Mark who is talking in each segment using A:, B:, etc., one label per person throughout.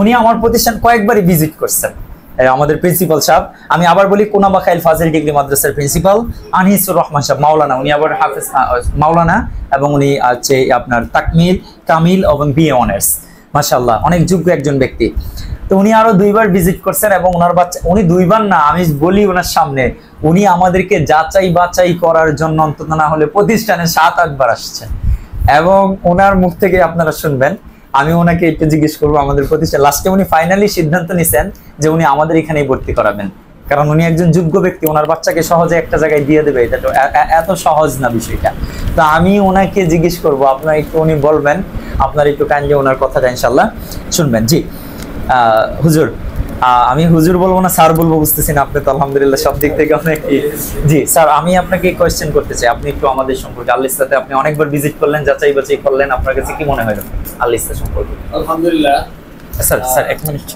A: উনি আমার প্রতিষ্ঠান কয়েকবারই ভিজিট করছেন, আমাদের প্রিন্সিপাল সাহেব। আমি আবার বলি, কোনাবা খাইল ফাজিল ডিগ্রি মাদ্রাসার প্রিন্সিপাল আনিসুর রহমান সাহেব মাওলানা, উনি আবার হাফেজ মাওলানা, এবং উনি হচ্ছে আপনার তাকমিল, কামিল এবং বিএ অনার্স, মাশাআল্লাহ অনেক যোগ্য একজন ব্যক্তি। তো উনি আরো 2বার ভিজিট করছেন, এবং ওনার বাচ্চা, উনি 2বার না, আমি বলি ওনার সামনে, উনি আমাদেরকে যাচাই বাছাই করার জন্য অন্তত না হলে প্রতিষ্ঠানে 7-8 বার আসছেন। এবং ওনার মুখ থেকে আপনারা শুনবেন, আমি ওনাকে একটু জিজ্ঞেস করবো আমাদের প্রতিষ্ঠান, লাস্টে উনি ফাইনালি সিদ্ধান্ত নিছেন যে উনি আমাদের এখানেই ভর্তি করাবেন, কারণ উনি একজন যোগ্য ব্যক্তি, ওনার বাচ্চাকে সহজে একটা জায়গায় দিয়ে দেবে, এটা তো এত সহজ না বিষয়টা। তো আমি ওনাকে জিজ্ঞেস করবো, আপনার একটু উনি বলবেন, আপনার একটু কাইন্ডলি ওনার কথাটা ইনশাল্লাহ শুনবেন। জি হুজুর, আমি হুজুর বলবো না স্যার বলবো বুঝতেছি না, আপনি তো আলহামদুলিল্লাহ সব দিক থেকে অনেক। জি স্যার, আমি আপনাকে কোয়েশ্চেন করতে চাই, আপনি একটু আমাদের সম্পর্কে, আল ইসলাতে আপনি অনেকবার ভিজিট করলেন, যাচাই বাছাই করলেন, আপনার কাছে কি মনে হয় আল ইসলা সম্পর্কে?
B: আলহামদুলিল্লাহ।
A: স্যার এক মিনিট।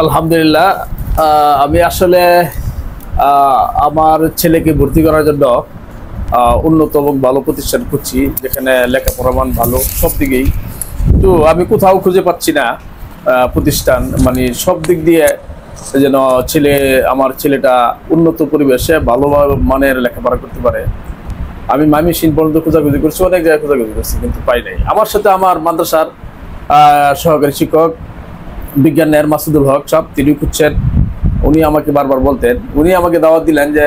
B: আলহামদুলিল্লাহ, আমি আসলে আমার ছেলেকে ভর্তি করার জন্য উন্নত এবং ভালো প্রতিষ্ঠান খুঁজছি, যেখানে লেখাপড়ার মান ভালো সব দিকেই। তো আমি কোথাও খুঁজে পাচ্ছি না প্রতিষ্ঠান, মানে সব দিক দিয়ে যেন আমার ছেলেটা উন্নত পরিবেশে ভালো মানের লেখাপড়া করতে পারে। আমি ময়মনসিংহ পর্যন্ত খোঁজাখুঁজি করছি, অনেক জায়গায় খোঁজাখুঁজি করছি, কিন্তু পাই নাই। আমার সাথে আমার মাদ্রাসার সহকারী শিক্ষক বিজ্ঞানের মাসুদুল হক সাহেব, তিনি খুঁজছেন। উনি আমাকে বারবার বলতেন, উনি আমাকে দাওয়াত দিলেন যে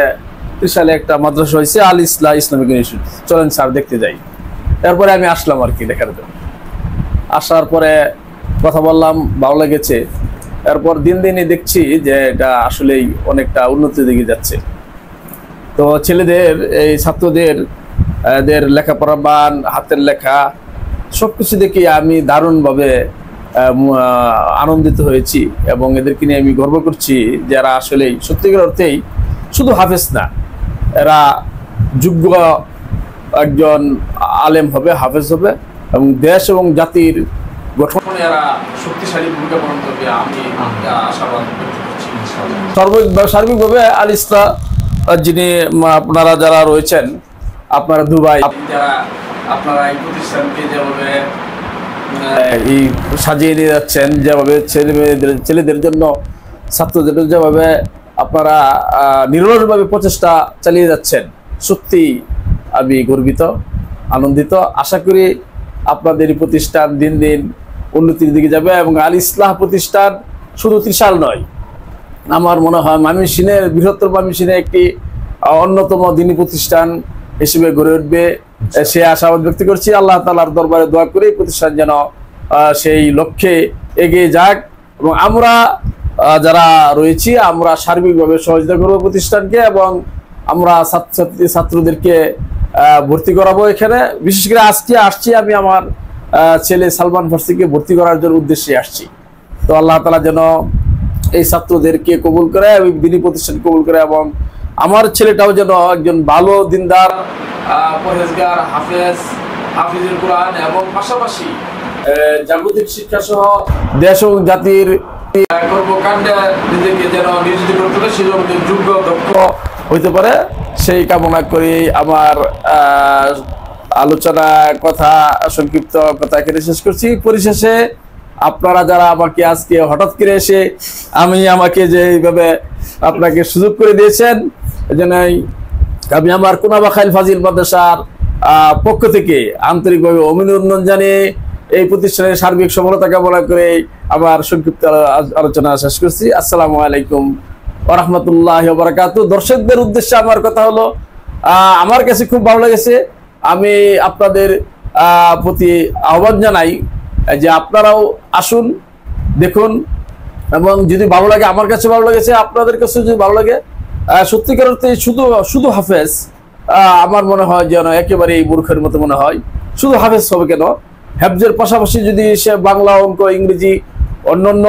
B: ত্রিশালে একটা মাদ্রাসা হয়েছে আল ইসলাহ ইসলামিক ইনস্টিটিউট, চলেন স্যার দেখতে যাই। তারপরে আমি আসলাম আর কি দেখার জন্য। আসার পরে কথা বললাম, ভালো লেগেছে। এরপর দিনই দেখছি যে এটা আসলেই অনেকটা উন্নতির দিকে যাচ্ছে। তো ছেলেদের, এই ছাত্রদের এদের লেখাপড়া মান, হাতের লেখা সবকিছু দেখে আমি দারুণভাবে আনন্দিত হয়েছি, এবং এদেরকে নিয়ে আমি গর্ব করছি, যারা আসলেই সত্যিকার অর্থেই শুধু হাফেজ না, এরা যোগ্য একজন আলেম হবে, হাফেজ হবে, এবং দেশ এবং জাতির গঠনে এরা শক্তিশালী ভূমিকা পালন করবে, আমি আশাবাদ ব্যক্ত করছি। সার্বিকভাবে আল ইসলাহ, যিনি আপনারা যারা রয়েছেন, আপনারা দুবাই, যারা আপনারা এই প্রতিষ্ঠানকে যেভাবে এই সাজিয়ে নিয়ে যাচ্ছেন, যেভাবে ছেলেদের জন্য, ছাত্রদের যেভাবে আপনারা নিরলসভাবে প্রচেষ্টা চালিয়ে যাচ্ছেন, সত্যি আমি গর্বিত, আনন্দিত। আশা করি আপনাদের এই প্রতিষ্ঠান দিন দিন উন্নতির দিকে যাবে, এবং আল ইসলাহ প্রতিষ্ঠান শুধু ত্রিশাল নয়, আমার মনে হয় ময়মনসিংহের, বৃহত্তর ময়মনসিংহের একটি অন্যতম দিনী প্রতিষ্ঠান হিসেবে গড়ে উঠবে, সে আশাবাদ ব্যক্ত করছি। আল্লাহ তাআলার দরবারে দোয়া করি প্রতিষ্ঠান যেন সেই লক্ষ্যে এগিয়ে যাক, এবং আমরা যারা রয়েছি আমরা সার্বিকভাবে সহযোগিতা করবো প্রতিষ্ঠানকে, এবং আমরা ছাত্রদেরকে ভর্তি করাবো এখানে। বিশেষ করে আজকে আসছি আমি আমার ছেলে সালমান ফার্সিকে ভর্তি করার জন্য উদ্দেশ্যে আসছি। তো আল্লাহ তাআলা যেন এই ছাত্রদেরকে কবুল করে, এবং দিনী প্রতিষ্ঠান কবুল করে, এবং আমার ছেলেটাও যেন একজন ভালো দিনদার, পরহেজগার, হাফিজুল কোরআন, এবং পাশাপাশি জাগতিক শিক্ষা সহ দেশ এবং জাতির কর্মকাণ্ডে নিজেকে যেন নিয়োজিত করতে পারে, সেজন্য যোগ্য দক্ষ হইতে পারে, সেই কামনা করি আমার আলোচনা কথা, সংক্ষিপ্ত কথা এখানে শেষ করছি। পরিশেষে আপনারা যারা আমাকে আজকে হঠাৎ করে এসে আমাকে যে এইভাবে আপনাকে সুযোগ করে দিয়েছেন, এজন্য আমি আমার কোনাবা খাইল ফাজিল মাদ্রাসার পক্ষ থেকে আন্তরিকভাবে অভিনন্দন জানিয়ে এই প্রতিষ্ঠানের সার্বিক সফলতা কামনা করে আমার সংক্ষিপ্ত আলোচনা শেষ করছি। আসসালামু আলাইকুম ওয়া রাহমাতুল্লাহি ওয়া বারাকাতুহু। দর্শকদের উদ্দেশ্যে আমার কথা হলো, আমার কাছে খুব ভালো লেগেছে। আমি আপনাদের প্রতি আহ্বান জানাই যে আপনারাও আসুন, দেখুন, এবং যদি ভালো লাগে, আমার কাছে ভালো লেগেছে, আপনাদের কাছে যদি ভালো লাগে, সত্যিকার অর্থে শুধু হাফেজ আমার মনে হয় যেন একেবারেই মূর্খের মতো মনে হয়। শুধু হাফেজ হবে কেন, হেফজের পাশাপাশি যদি সে বাংলা, অঙ্ক, ইংরেজি, অন্যান্য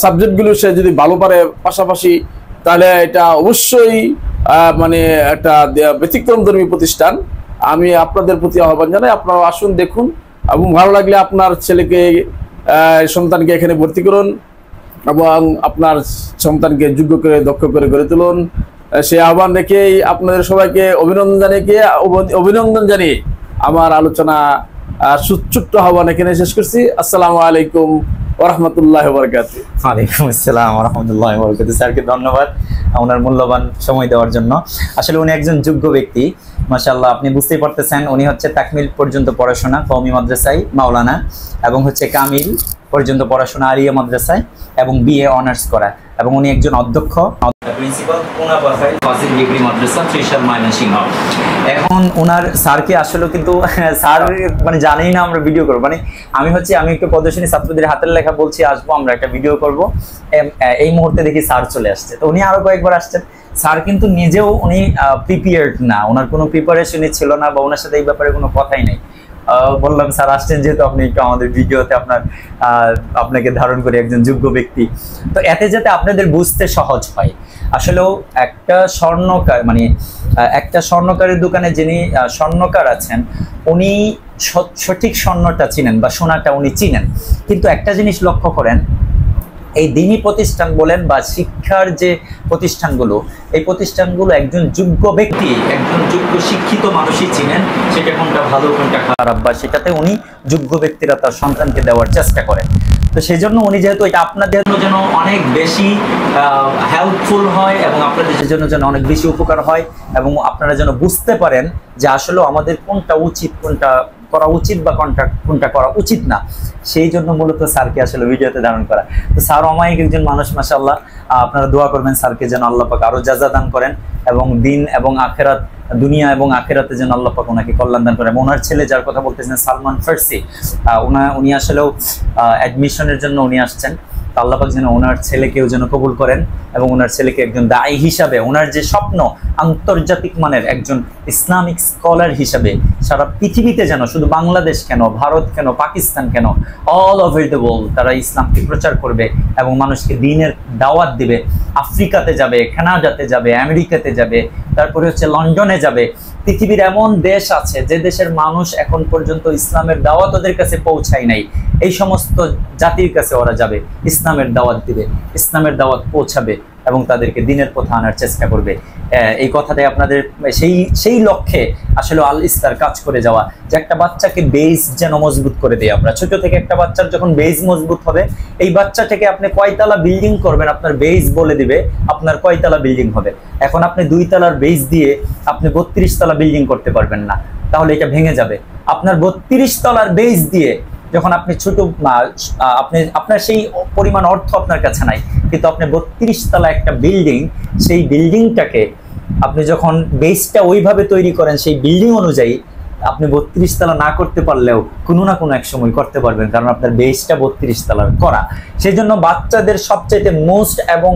B: সাবজেক্টগুলো সে যদি ভালো পারে পাশাপাশি, তাহলে এটা অবশ্যই মানে একটা ব্যতিক্রমধর্মী প্রতিষ্ঠান। আমি আপনাদের প্রতি আহ্বান জানাই, আপনারা আসুন, দেখুন, এবং ভালো লাগলে আপনার ছেলেকে, সন্তানকে এখানে ভর্তি করুন, এবং আপনার সন্তানকে যোগ্য করে, দক্ষ করে গড়ে তুলুন। সেই আহ্বান রেখেই আপনাদের সবাইকে অভিনন্দন জানিয়ে আমার আলোচনা ছোট্ট আহ্বান এখানে শেষ করছি। আসসালামু আলাইকুম ওয়া রাহমাতুল্লাহি ওয়া বারাকাতুহু।
A: ওয়ালাইকুম আসসালাম ওয়া রাহমাতুল্লাহি ওয়া বারাকাতুহু। স্যারকে ধন্যবাদ ওনার মূল্যবান সময় দেওয়ার জন্য। আসলে উনি একজন যোগ্য ব্যক্তি, মাশাআল্লাহ। আপনি বুঝতেই পারতেছেন, উনি হচ্ছে তাকমিল পর্যন্ত পড়াশোনা কওমি মাদ্রাসায় মাওলানা, এবং হচ্ছে কামিল পর্যন্ত পড়াশোনা আলিয়া মাদ্রাসায়, এবং বিএ অনার্স করা, এবং উনি একজন অধ্যক্ষ প্রিন্সিপাল কোনাবা খাইল ফাজিল ডিগ্রি মাদ্রাসা ত্রিশাল ময়মনসিংহ। এখন ওনার স্যারকে আসলে কিন্তু স্যার মানে জানেই না আমরা ভিডিও করবো, মানে আমি একটু প্রদর্শনী ছাত্রদের হাতের লেখা বলছি আসবো, আমরা একটা ভিডিও করব, এই মুহূর্তে দেখি স্যার চলে আসছে। তো উনি আরো কয়েকবার আসছেন। স্যার কিন্তু নিজেও উনি প্রিপেয়ার্ড না, ওনার কোনো প্রিপারেশনই ছিল না, বা ওনার সাথে এই ব্যাপারে কোনো কথাই নেই। বললাম স্যার আসছেন যেহেতু আপনি একটু আমাদের ভিডিওতে আপনাকে ধারণ করে একজন যোগ্য ব্যক্তি, তো এতে যাতে আপনাদের বুঝতে সহজ হয়। আসলেও একটা স্বর্ণকারের দোকানে যিনি স্বর্ণকার আছেন, উনি সঠিক স্বর্ণটা চিনেন বা সোনাটা উনি চিনেন, কিন্তু একটা জিনিস লক্ষ্য করেন, এই দিনী প্রতিষ্ঠান বলেন বা শিক্ষার যে প্রতিষ্ঠানগুলো, এই প্রতিষ্ঠানগুলো একজন যোগ্য ব্যক্তি, একজন যোগ্য শিক্ষিত মানুষই চিনেন সেটা কোনটা ভালো কোনটা খারাপ, বা সেটাতে উনি যোগ্য ব্যক্তিরা তার সন্তানকে দেওয়ার চেষ্টা করেন। তো সেই জন্য উনি যেহেতু এটা আপনাদের জন্য অনেক বেশি হেল্পফুল হয়, এবং আপনাদের জন্য যেন অনেক বেশি উপকার হয়, এবং আপনারা যেন বুঝতে পারেন যে আসলে আমাদের কোনটা উচিত, কোনটা করা উচিত বা কোনটা করা উচিত না, সেই জন্য মূলত স্যারকে আসলে ভিডিওতে ধারণ করা। তো স্যার অমায়িক একজন মানুষ, মাশাআল্লাহ। আপনারা দোয়া করবেন স্যারকে যেন আল্লাহ পাক আরো জাযা দান করেন, এবং দিন এবং আখিরাত, দুনিয়া এবং আখিরাতে যেন আল্লাহ পাক ওনাকে কল্যাণ দান করেন। ওনার ছেলে যার কথা বলতেছেন সালমান ফার্সি, উনি আসলেও অ্যাডমিশনের জন্য উনি আসছেন। আল্লাহ পাক যেন ওনার ছেলেকেও যেন কবুল করেন, এবং ওনার ছেলেকে একজন দায়ী হিসাবে, ওনার যে স্বপ্ন আন্তর্জাতিক মানের একজন ইসলামিক স্কলার হিসাবে সারা পৃথিবীতে, যেন শুধু বাংলাদেশ কেন, ভারত কেন, পাকিস্তান কেন, অল ওভার দ্য ওয়ার্ল্ড তারা ইসলামকে প্রচার করবে এবং মানুষকে দ্বীনের দাওয়াত দিবে। আফ্রিকাতে যাবে, কানাডাতে যাবে, আমেরিকাতে যাবে, তারপরে হচ্ছে লন্ডনে যাবে। পৃথিবীর এমন দেশ আছে যে দেশের মানুষ এখন পর্যন্ত ইসলামের দাওয়াত ওদের কাছে পৌঁছায় নাই, এই সমস্ত জাতির কাছে ওরা যাবে, ইসলামের দাওয়াত দিবে, ইসলামের দাওয়াত পৌঁছাবে, এবং তাদেরকে দ্বীনের পথে আনার চেষ্টা করবে। এই কথাটাই আপনাদের সেই লক্ষ্যে আসলে আল ইস্তার কাজ করে যাওয়া, যে একটা বাচ্চাকে বেস যেন মজবুত করে দেয়। আমরা ছোট থেকে একটা বাচ্চার যখন বেস মজবুত হবে, এই বাচ্চাটাকে আপনি কয়তলা বিল্ডিং করবেন, আপনার বেস বলে দিবে আপনার কয়তলা বিল্ডিং হবে। এখন আপনি 2 তলার বেস দিয়ে আপনি 32 তলা বিল্ডিং করতে পারবেন না, তাহলে এটা ভেঙে যাবে। আপনার 32 তলার বেস দিয়ে যখন আপনি আপনার সেই পরিমাণ অর্থ আপনার কাছে নাই, কিন্তু আপনি 32 তলা একটা বিল্ডিং, সেই বিল্ডিংটাকে আপনি যখন বেসটা ওইভাবে তৈরি করেন সেই বিল্ডিং অনুযায়ী, আপনি 32 তলা না করতে পারলেও কোনো না কোনো এক সময় করতে পারবেন, কারণ আপনার বেসটা 32 তলার করা। সেই জন্য বাচ্চাদের সবচেয়ে মোস্ট এবং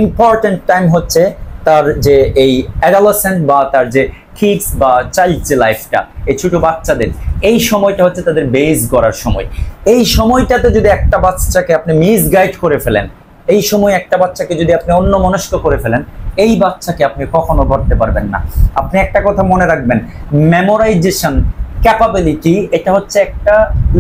A: ইম্পর্টেন্ট টাইম হচ্ছে তার যে এই অ্যাডোলেসেন্ট বা তার যে কিডস বা চাইল্ড যে লাইফটা, এই ছোট বাচ্চাদের এই সময়টা হচ্ছে তাদের বেস গড়ার সময়। এই সময়টাতে যদি একটা বাচ্চাকে আপনি মিসগাইড করে ফেলেন, এই সময় একটা বাচ্চাকে যদি আপনি অন্যমনস্ক করে ফেলেন, এই বাচ্চাকে আপনি কখনো গড়তে পারবেন না। আপনি একটা কথা মনে রাখবেন, মেমোরাইজেশন ক্যাপাবিলিটি এটা হচ্ছে একটা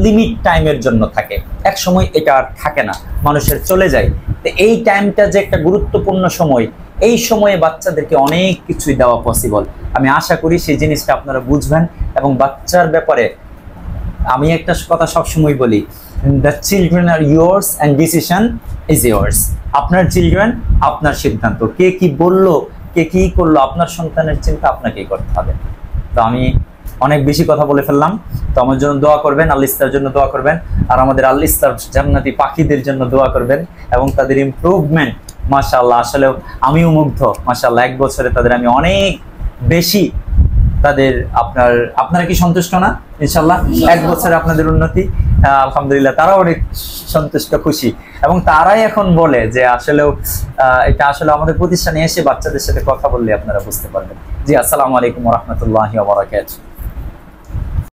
A: লিমিট টাইমের জন্য থাকে, এক সময় এটা আর থাকে না, মানুষের চলে যায়। তো এই টাইমটা যে একটা গুরুত্বপূর্ণ সময়, এই সময়ে বাচ্চাদেরকে অনেক কিছুই দেওয়া পসিবল। আমি আশা করি সেই জিনিসটা আপনারা বুঝবেন, এবং বাচ্চার ব্যাপারে আমি একটা কথা সবসময় বলি, the children are yours and decision is yours. আপনার চিলড্রেন, আপনার সিদ্ধান্ত, কে কি বললো, কে কি করলো, আপনার সন্তানের চিন্তা আপনাকেই করতে হবে। তো আমি অনেক বেশি কথা বলে ফেললাম, তো আমার জন্য দোয়া করবেন, আল ইস্তার জন্য দোয়া করবেন, আর আমাদের আল ইস্তার জান্নাতি পাখিদের জন্য দোয়া করবেন, এবং তাদের ইমপ্রুভমেন্ট, মাশাআল্লাহ আসলেও আমিও মুগ্ধ, মাশাআল্লাহ 1 বছরে তাদের আমি অনেক বেশি তাদের আপনারা কি সন্তুষ্ট না? ইনশাআল্লাহ 1 বছরে আপনাদের উন্নতি, আলহামদুলিল্লাহ তারাও অনেক সন্তুষ্ট, খুশি, এবং তারাই এখন বলে যে আসলেও এটা আসলে আমাদের প্রতিষ্ঠানে এসে বাচ্চাদের সাথে কথা বললে আপনারা বুঝতে পারবেন। জি, আসসালামু আলাইকুম ওয়া রাহমাতুল্লাহি ওয়া বারাকাতুহু।